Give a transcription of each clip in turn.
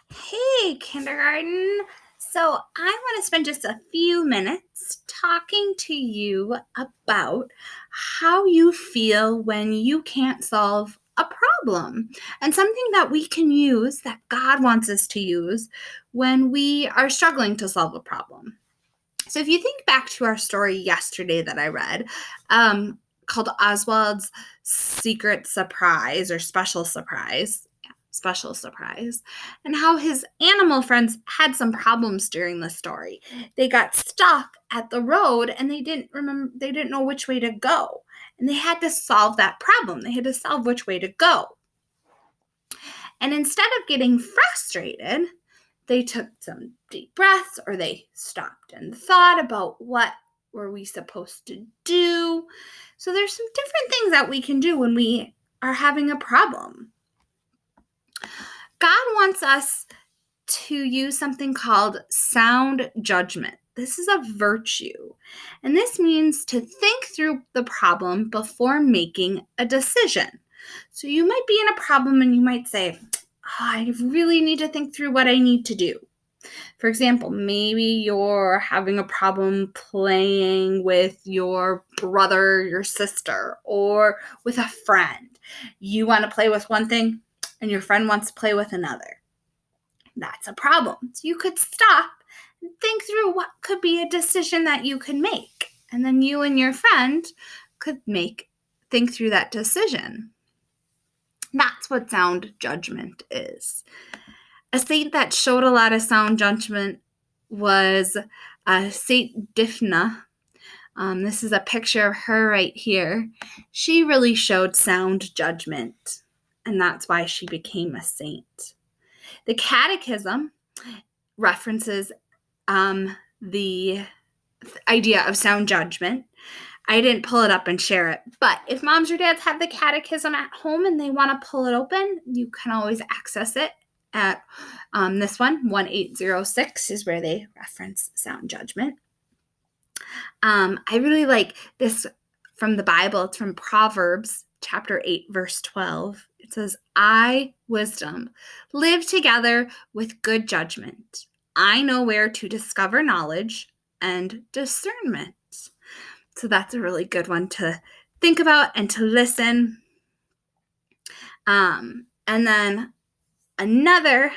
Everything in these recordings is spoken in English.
Hey, kindergarten. So, I want to spend just a few minutes talking to you about how you feel when you can't solve a problem and something that we can use that God wants us to use when we are struggling to solve a problem. So, if you think back to our story yesterday that I read, called Oswald's Secret Surprise or Special Surprise, and how his animal friends had some problems during the story. They got stuck at the road and they didn't know which way to go. And they had to solve that problem. They had to solve which way to go. And instead of getting frustrated, they took some deep breaths or they stopped and thought about what were we supposed to do. So there's some different things that we can do when we are having a problem. God wants us to use something called sound judgment. This is a virtue, and this means to think through the problem before making a decision. So you might be in a problem and you might say, I really need to think through what I need to do. For example, maybe you're having a problem playing with your brother, your sister, or with a friend. You want to play with one thing and your friend wants to play with another. That's a problem. So you could stop and think through what could be a decision that you could make. And then you and your friend could think through that decision. That's what sound judgment is. A saint that showed a lot of sound judgment was Saint Diffner. This is a picture of her right here. She really showed sound judgment, and that's why she became a saint. The Catechism references the idea of sound judgment. I didn't pull it up and share it, but if moms or dads have the Catechism at home and they want to pull it open, you can always access it at this one, 1806 is where they reference sound judgment. I really like this from the Bible. It's from Proverbs chapter 8, verse 12. It says, I, wisdom, live together with good judgment. I know where to discover knowledge and discernment. So that's a really good one to think about and to listen. And then another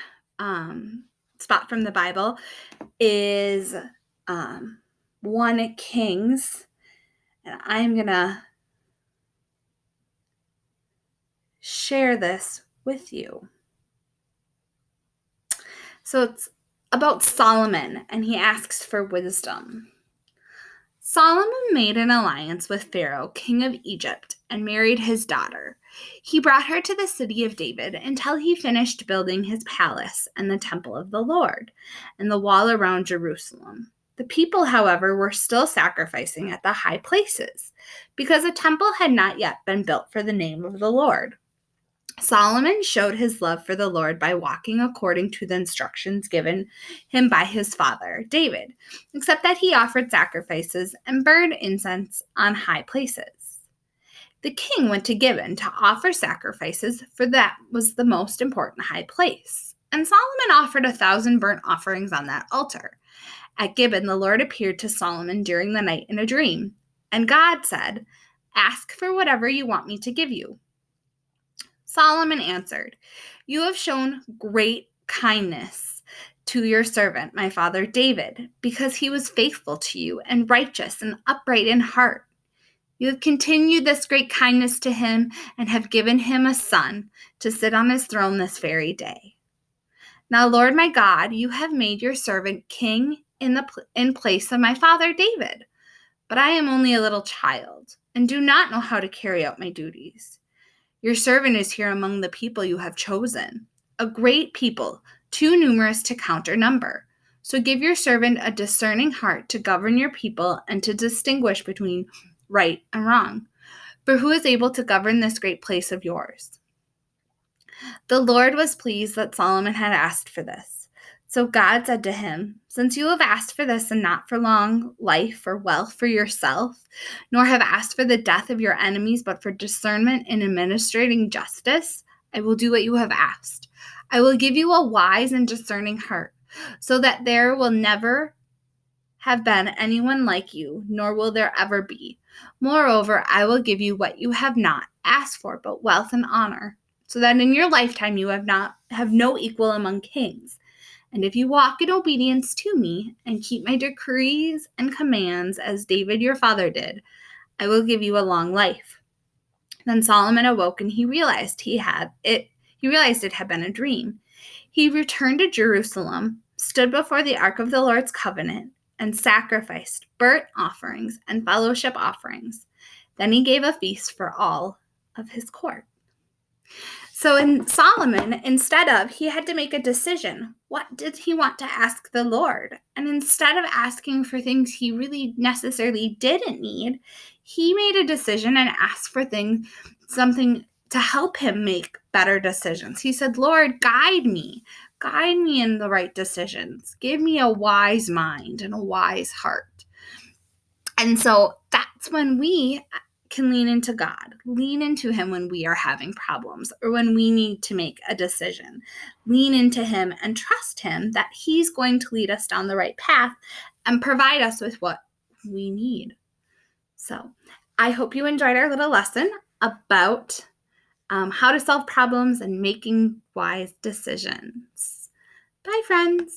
spot from the Bible is 1 Kings. And I'm going to share this with you. So it's about Solomon, and he asks for wisdom. Solomon made an alliance with Pharaoh, king of Egypt, and married his daughter. He brought her to the city of David until he finished building his palace and the temple of the Lord and the wall around Jerusalem. The people, however, were still sacrificing at the high places because a temple had not yet been built for the name of the Lord. Solomon showed his love for the Lord by walking according to the instructions given him by his father, David, except that he offered sacrifices and burned incense on high places. The king went to Gibeon to offer sacrifices, for that was the most important high place. And Solomon offered 1,000 burnt offerings on that altar. At Gibeon, the Lord appeared to Solomon during the night in a dream. And God said, ask for whatever you want me to give you. Solomon answered, you have shown great kindness to your servant, my father David, because he was faithful to you and righteous and upright in heart. You have continued this great kindness to him and have given him a son to sit on his throne this very day. Now, Lord my God, you have made your servant king in place of my father David, but I am only a little child and do not know how to carry out my duties. Your servant is here among the people you have chosen, a great people, too numerous to count or number. So give your servant a discerning heart to govern your people and to distinguish between right and wrong. For who is able to govern this great place of yours? The Lord was pleased that Solomon had asked for this. So God said to him, since you have asked for this and not for long life or wealth for yourself, nor have asked for the death of your enemies, but for discernment in administrating justice, I will do what you have asked. I will give you a wise and discerning heart, so that there will never have been anyone like you, nor will there ever be. Moreover, I will give you what you have not asked for, but wealth and honor, so that in your lifetime you have no equal among kings. And if you walk in obedience to me and keep my decrees and commands as David your father did, I will give you a long life. Then Solomon awoke and he realized it had been a dream. He returned to Jerusalem, stood before the ark of the Lord's covenant, and sacrificed burnt offerings and fellowship offerings. Then he gave a feast for all of his court. So in Solomon, he had to make a decision. What did he want to ask the Lord? And instead of asking for things he really necessarily didn't need, he made a decision and asked for something to help him make better decisions. He said, Lord, guide me in the right decisions. Give me a wise mind and a wise heart. And so that's when we can lean into God, lean into him when we are having problems or when we need to make a decision. Lean into him and trust him that he's going to lead us down the right path and provide us with what we need. So I hope you enjoyed our little lesson about how to solve problems and making wise decisions. Bye, friends.